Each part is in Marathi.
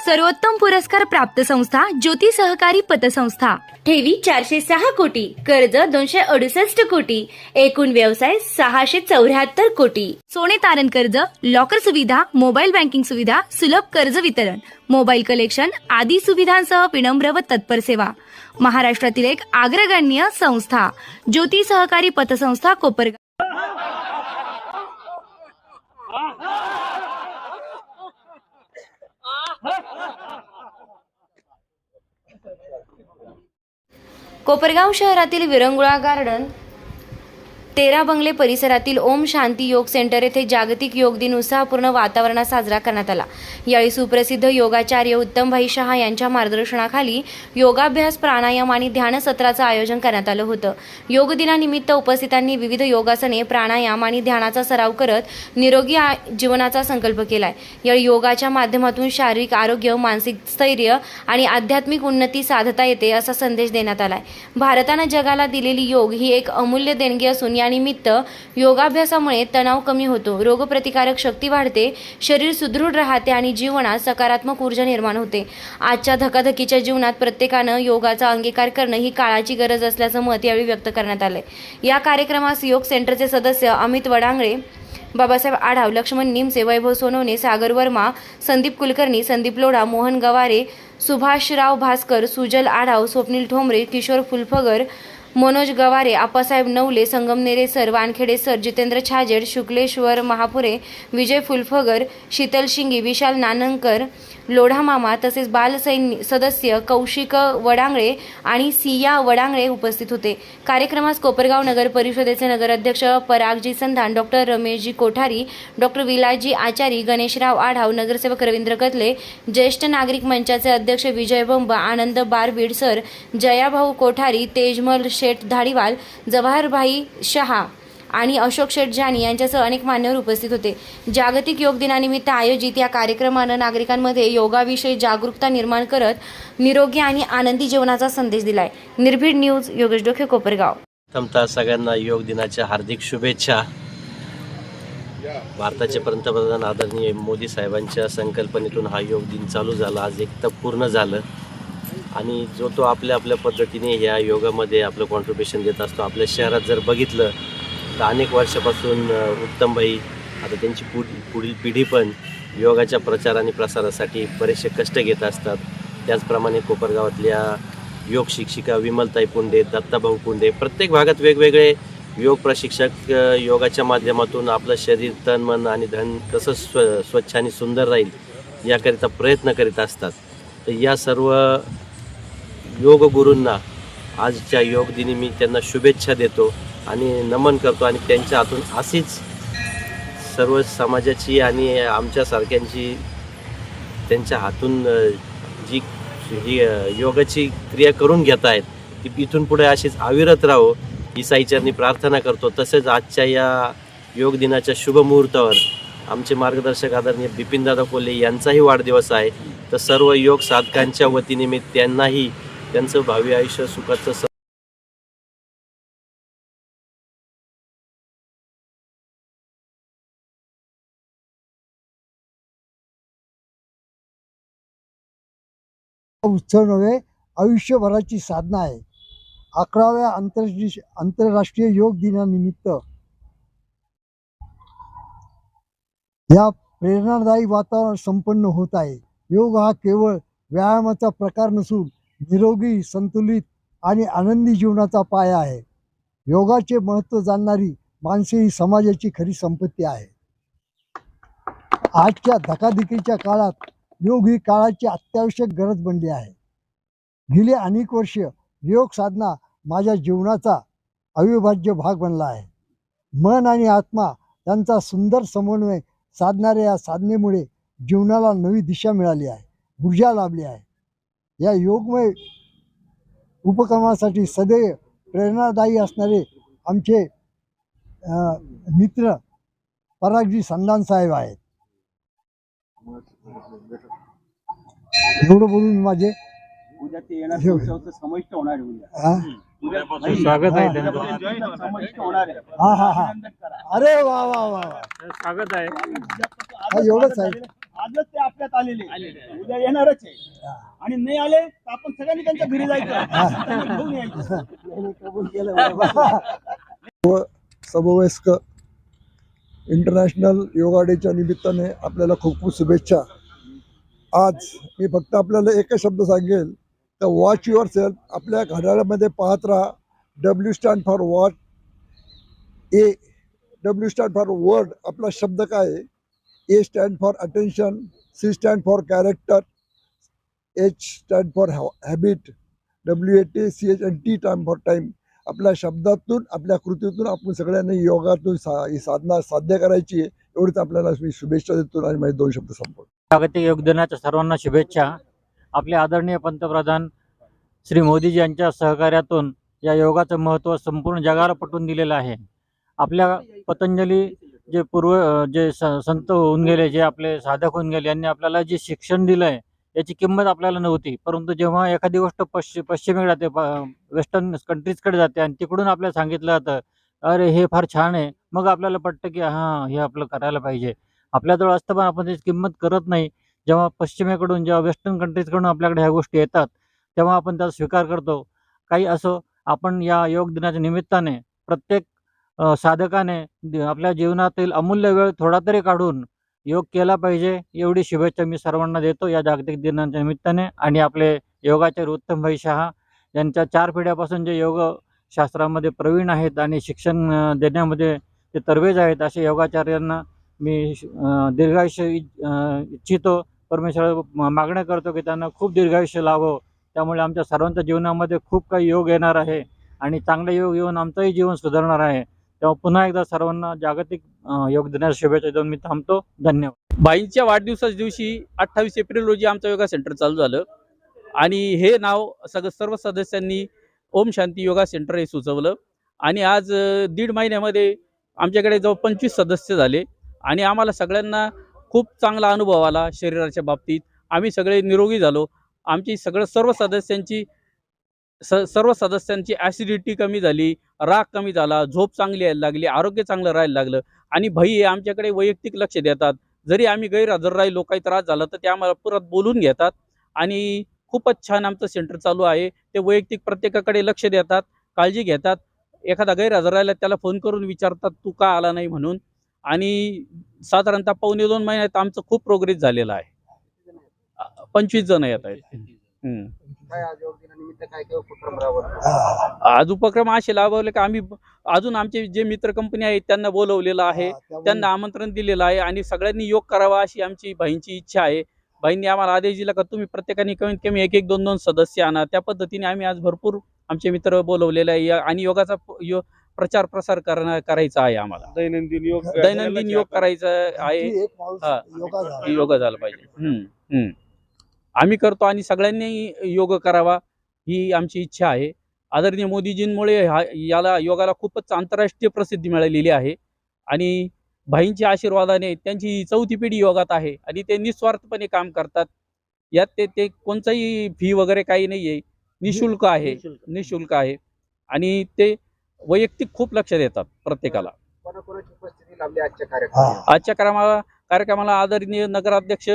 सर्वोत्तम पुरस्कार प्राप्त संस्था ज्योती सहकारी पतसंस्था। ठेवी 406 कोटी, कर्ज 268 कोटी, एकूण व्यवसाय 674 कोटी। सोने तारण कर्ज, लॉकर सुविधा, मोबाईल बँकिंग सुविधा, सुलभ कर्ज वितरण, मोबाईल कलेक्शन आदी सुविधांसह विनम्र व तत्पर सेवा। महाराष्ट्रातील एक अग्रगण्य संस्था ज्योती सहकारी पतसंस्था कोपरगाव। कोपरगाव शहरातील विरंगुळा गार्डन 13 बंगले परिसरातील ओम शांती योग सेंटर येथे जागतिक योग दिन उत्साहपूर्ण वातावरणात साजरा करण्यात आला। यावेळी सुप्रसिद्ध योगाचार्य उत्तमभाई शहा यांच्या मार्गदर्शनाखाली योगाभ्यास, प्राणायाम आणि ध्यान सत्राचं आयोजन करण्यात आलं होतं। योग दिनानिमित्त उपस्थितांनी विविध योगासने, प्राणायाम आणि ध्यानाचा सराव करत निरोगी जीवनाचा संकल्प केलाय। यावेळी योगाच्या माध्यमातून शारीरिक आरोग्य, मानसिक स्थैर्य आणि आध्यात्मिक उन्नती साधता येते असा संदेश देण्यात आलाय। भारतानं जगाला दिलेली योग ही एक अमूल्य देणगी असून यानिमित्त योगाभ्यासामुळे तणाव कमी होतो, रोगप्रतिकारक शक्ती वाढते, शरीर सुदृढ राहते आणि जीवनात सकारात्मक ऊर्जा निर्माण होते। आजच्या धकाधकीच्या जीवनात प्रत्येकानं योगाचा अंगीकार करणं ही काळाची गरज असल्याचं मत यावेळी व्यक्त करण्यात आलंय। या कार्यक्रमास योग सेंटरचे सदस्य अमित वडांगळे, बाबासाहेब आढाव, लक्ष्मण निमसे, वैभव सोनवणे, सागर वर्मा, संदीप कुलकर्णी, संदीप लोढा, मोहन गवारे, सुभाषराव भास्कर, सुजल आढाव, स्वप्नील ठोंबरे, किशोर फुलफगर, मनोज गवारे, आप्पासाहेब नवले, संगमनेरे सर, वानखेडे सर, जितेंद्र छाजेड, शुक्लेश्वर महापुरे, विजय फुलफगर, शीतल शिंगी, विशाल नानंकर, लोढा मामा तसेच बालसैन्य सदस्य कौशिक वडांगळे आणि सिया वडांगळे उपस्थित होते। कार्यक्रमास कोपरगाव नगर परिषदेचे नगराध्यक्ष परागजी संधान, डॉक्टर रमेशजी कोठारी, डॉक्टर विलासजी आचारी, गणेशराव आढाव, नगरसेवक रवींद्र कतले, ज्येष्ठ नागरिक मंचाचे अध्यक्ष विजय बंब, आनंद बारबीड सर, जयाभाऊ कोठारी, तेजमल शेठ धाडीवाल, जवाहरभाई शहा आणि अशोक शेठ जानी यांच्यासह अनेक मान्यवर उपस्थित होते। जागतिक योग दिनानिमित्त आयोजित या कार्यक्रमानं नागरिकांमध्ये योगाविषयी जागरूकता निर्माण करत निरोगी आणि आनंदी जीवनाचा संदेश दिलाय। निर्भीड न्यूज, योगेश डोके, कोपरगाव। प्रथमतः सगळ्यांना योग दिनाच्या हार्दिक शुभेच्छा। भारताचे पंतप्रधान आदरणीय मोदी साहेबांच्या संकल्पनेतून हा योग दिन चालू झाला, आज एक तप पूर्ण झालं आणि जो तो आपल्या आपल्या पद्धतीने या योगामध्ये आपलं कॉन्ट्रिब्युशन देत असतो। आपल्या शहरात जर बघितलं तर अनेक वर्षापासून उत्तमभाई, आता त्यांची पुढील पिढी पण योगाच्या प्रचार आणि प्रसारासाठी बरेचसे कष्ट घेत असतात। त्याचप्रमाणे कोपरगावातल्या योग शिक्षिका विमलताई पुंडे, दत्ताभाऊ पुंडे, प्रत्येक भागात वेगवेगळे योग प्रशिक्षक योगाच्या माध्यमातून आपलं शरीर, तन, मन आणि धन कसं स्वच्छ आणि सुंदर राहील याकरिता प्रयत्न करीत असतात। तर या सर्व योग गुरूंना आजच्या योग दिनी मी त्यांना शुभेच्छा देतो आणि नमन करतो आणि त्यांच्या हातून अशीच सर्व समाजाची आणि आमच्यासारख्यांची त्यांच्या हातून जी योगाची क्रिया करून घेत आहेत ती इथून पुढे अशीच अविरत राहो ही साईचरणी प्रार्थना करतो। तसेच आजच्या या योग दिनाच्या शुभ मुहूर्तावर आमचे मार्गदर्शक आदरणीय बिपिनदादा कोल्हे यांचाही वाढदिवस आहे। तर सर्व योग साधकांच्या वतीने मी त्यांनाही त्यांचं भावी आयुष्य सुखाचं उत्सव नव्हे, आयुष्यभराची साधना आहे। 11व्या आंतरराष्ट्रीय योग दिनानिमित्त या प्रेरणादायी वातावरण संपन्न होत आहे। योग हा केवळ व्यायामाचा प्रकार नसून निरोगी, संतुलित आणि आनंदी जीवनाचा पाया आहे। योगाचे महत्त्व जाणणारी माणसे ही समाजाची खरी संपत्ती आहे। आजच्या धकाधकीच्या काळात योग ही काळाची अत्यावश्यक गरज बनली आहे। गेली अनेक वर्ष योग साधना माझ्या जीवनाचा अविभाज्य भाग बनला आहे। मन आणि आत्मा यांचा सुंदर समन्वय साधणाऱ्या या साधनेमुळे जीवनाला नवी दिशा मिळाली आहे, ऊर्जा लाभली आहे। या योगमय उपक्रमासाठी सदैव प्रेरणादायी असणारे आमचे मित्र परागजी संधान साहेब आहेत। एवढं बोलून माझे उद्या ते येणार समाविष्ट होणार आहे। उद्या स्वागत आहे समाविष्ट होणार आहे। हा हा हा, अरे वा वा वा, स्वागत आहे। एवढंच आहे। आजच ते आपल्या पुण्यात आलेले उद्या येणारच आहे आणि नाही आले तर आपण सगळ्यांनी त्यांच्या घरी जायचं त्यांना घेऊन यायचं. समवयस्क इंटरनॅशनल योगा डेच्या निमित्ताने आपल्याला खूप खूप शुभेच्छा. आज मी फक्त आपल्याला एकच शब्द सांगेल तर वॉच युअर सेल्फ. आपल्या घड्याळामध्ये पाहत राहा. W stand for watch, W stand for word, आपला शब्द काय आहे, A stand for attention, C stand for character, H stand for habit, WATCH आणि T स्टँड फॉर टाईम. आपल्या शब्दातून आपल्या कृतीतून आपण सगळ्यांनी योगातून ही साधना साध्य करायची आहे. एवढीच आपल्याला मी शुभेच्छा देतो आणि माझे 2 शब्द संपवतो. जागतिक योग दिनाच्या सर्वांना शुभेच्छा. आपले आदरणीय पंतप्रधान श्री मोदीजी यांच्या सहकार्यातून या योगाचं महत्त्व संपूर्ण जगाला पटवून दिलेलं आहे. आपल्या पतंजली जे संत होऊन गेले, जे आपले साधक होऊन गेले, यांनी आपल्याला जे शिक्षण दिलं आहे याची किंमत आपल्याला नव्हती. परंतु जेव्हा एखादी गोष्ट पश्चिमेकडे जाते, वेस्टर्न कंट्रीजकडे जाते आणि तिकडून आपल्याला सांगितलं जातं अरे हे फार छान आहे, मग आपल्याला पटतं की हां हे आपलं करायला पाहिजे. आपल्याजवळ असतं पण आपण त्याची किंमत करत नाही. जेव्हा पश्चिमेकडून, जेव्हा वेस्टर्न कंट्रीजकडून आपल्याकडे ह्या गोष्टी येतात तेव्हा आपण त्याचा स्वीकार करतो. काही असो, आपण या योग दिनाच्या निमित्ताने प्रत्येक साधकाने आपल्या जीवनातील अमूल्य वेळ थोडा तरी काढून योग केला पाहिजे, एवढी शुभेच्छा मी सर्वांना देतो या जागतिक दिनाच्या निमित्ताने. आणि आपले योगाचार्य उत्तमभाई शहा यांच्या 4 पिढ्यापासून जे योग शास्त्रामध्ये प्रवीण आहेत आणि शिक्षण देण्यामध्ये ते तरवेज आहेत, असे योगाचार्यांना मी दीर्घायुष्य इच्छितो. परमेश्वराला मागण्या करतो की त्यांना खूप दीर्घायुष्य लाभो. त्यामुळे आमच्या सर्वांच्या जीवनामध्ये खूप काही योग येणार आहे आणि चांगले योग येऊन आमचंही जीवन सुधारणार आहे. तेव्हा पुन्हा एकदा सर्वांना जागतिक योग दिनाच्या शुभेच्छा देऊन मी थांबतो. धन्यवाद. बाईंच्या वाढदिवसाच्या दिवशी 28 एप्रिल रोजी आमचं योगा सेंटर चालू झालं आणि हे नाव सर्व सदस्यांनी ओम शांती योगा सेंटर हे सुचवलं आणि आज 1.5 महिन्यामध्ये आमच्याकडे जवळ 25 सदस्य झाले आणि आम्हाला सगळ्यांना खूप चांगला अनुभव आला. शरीराच्या बाबतीत आम्ही सगळे निरोगी झालो. आमची सर्व सदस्यांची ॲसिडिटी कमी झाली, राग कमी झाला, झोप चांगली यायला लागली, आरोग्य चांगलं राहायला लागलं. आणि भाई हे आमच्याकडे वैयक्तिक लक्ष देतात. जरी आम्ही गैरहजर राहिलो, काही त्रास झाला तर ते आम्हाला परत बोलून घेतात आणि खूपच छान आमचं सेंटर चालू आहे. ते वैयक्तिक प्रत्येकाकडे लक्ष देतात, काळजी घेतात. एखादा गैरहजर राहिला त्याला फोन करून विचारतात तू का आला नाही म्हणून. आणि साधारणतः 1.5-2 महिन्यात आमचं खूप प्रोग्रेस झालेला आहे. 25 जण येत आहेत. आज उपक्रम असे लाभवले की आम्ही अजून आमचे जे मित्र कंपनी आहेत त्यांना बोलवलेलं आहे, त्यांना आमंत्रण दिलेलं आहे आणि सगळ्यांनी योग करावा अशी आमची भाईंची इच्छा आहे. भाईंनी आम्हाला आदेश दिला का तुम्ही प्रत्येकाने कमीत कमी 1-1, 2-2 सदस्य आणा. त्या पद्धतीने आम्ही आज भरपूर आमचे मित्र बोलवलेले आहे आणि योगाचा प्रचार प्रसार करायचा आहे. आम्हाला दैनंदिन योग करायचा आहे. योगा झाला पाहिजे. आम्ही करतो आणि सगळ्यांनी योग करावा ही आमची इच्छा आहे. आदरणीय मोदीजींमुळे याला योगाला खूपच आंतरराष्ट्रीय प्रसिद्धी मिळालेली आहे आणि भाईंच्या आशीर्वादाने त्यांची 4थी पिढी योगात आहे आणि ते निस्वार्थपणे काम करतात. यात ते कोणताही फी वगैरे काही नाही आहे, निशुल्क आहे आणि ते वैयक्तिक खूप लक्ष देतात प्रत्येकाला. आजच्या कार्यक्रमाला आदरणीय नगराध्यक्ष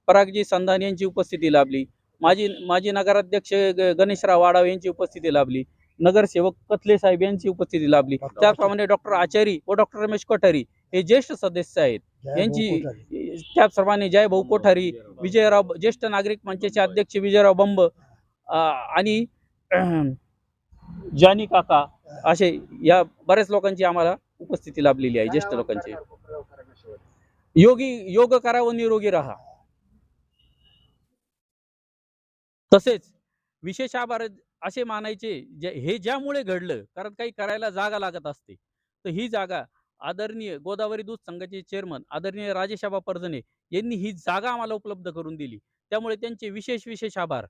परागजी संधान यांची उपस्थिती लाभली. माजी नगराध्यक्ष गणेशराव वाडाव यांची उपस्थिती लाभली. नगरसेवक कथले साहेब यांची उपस्थिती लाभली. त्याचप्रमाणे डॉक्टर आचारी व डॉक्टर रमेश कोठारी हे ज्येष्ठ सदस्य आहेत, यांची त्याचप्रमाणे जयभाऊ कोठारी, विजयराव ज्येष्ठ नागरिक मंचाचे अध्यक्ष विजयराव बंब आणि जानी काका असे या बऱ्याच लोकांची आम्हाला उपस्थिती लाभलेली आहे, ज्येष्ठ लोकांची. योग करा व निरोगी राहा. तसेच विशेष आभार असे मानायचे हे ज्यामुळे घडलं, कारण काही करायला जागा लागत असते. तर ही जागा आदरणीय गोदावरी दूध संघाचे चेअरमन आदरणीय राजेशाबा परजणे यांनी ही जागा आम्हाला उपलब्ध करून दिली. त्यामुळे त्यांचे विशेष आभार.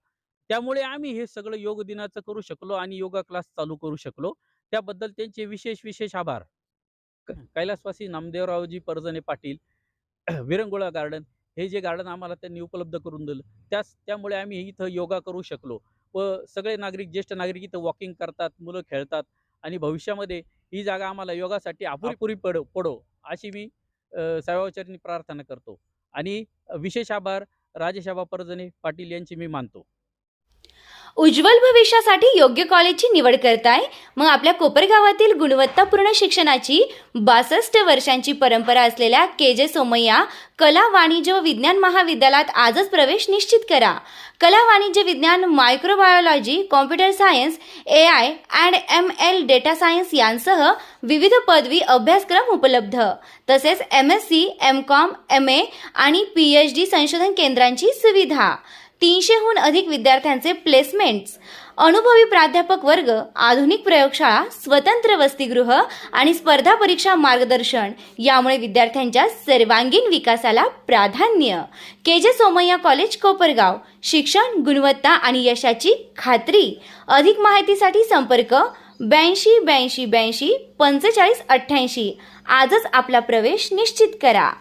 त्यामुळे आम्ही हे सगळं योग दिनाचं करू शकलो आणि योगा क्लास चालू करू शकलो. त्याबद्दल त्यांचे विशेष आभार. कैलासवासी नामदेवरावजी परजणे पाटील, विरंगुळा गार्डन हे जे गार्डन आम्हाला त्यांनी उपलब्ध करून दिलं, त्यामुळे आम्ही इथं योगा करू शकलो व सगळे ज्येष्ठ नागरिक इथं वॉकिंग करतात, मुलं खेळतात आणि भविष्यामध्ये ही जागा आम्हाला योगासाठी अपुरी पडो अशी मी साहेबांचरणी प्रार्थना करतो. आणि विशेष आभार राजेशाबा परजणे पाटील यांची मी मानतो. उज्ज्वल भविष्यासाठी योग्य कॉलेजची निवड करताय? मग आपल्या कोपरगावातील गुणवत्तापूर्ण शिक्षणाची 62 वर्षांची परंपरा असलेल्या KJ सोमय्या कला वाणिज्य व विज्ञान महाविद्यालयात आजच प्रवेश निश्चित करा. कला वाणिज्य विज्ञान, microbiology, computer science, AI and ML, data science यांसह विविध पदवी अभ्यासक्रम उपलब्ध. तसेच MSc, MCOM, MA आणि PhD संशोधन केंद्रांची सुविधा. 300हून अधिक विद्यार्थ्यांचे प्लेसमेंट्स, अनुभवी प्राध्यापक वर्ग, आधुनिक प्रयोगशाळा, स्वतंत्र वसतिगृह आणि स्पर्धा परीक्षा मार्गदर्शन यामुळे विद्यार्थ्यांच्या सर्वांगीण विकासाला प्राधान्य. KJ Somaiya college, Kopargaon. शिक्षण, गुणवत्ता आणि यशाची खात्री. अधिक माहितीसाठी संपर्क 82 82 82 45 88. आजच आपला प्रवेश निश्चित करा.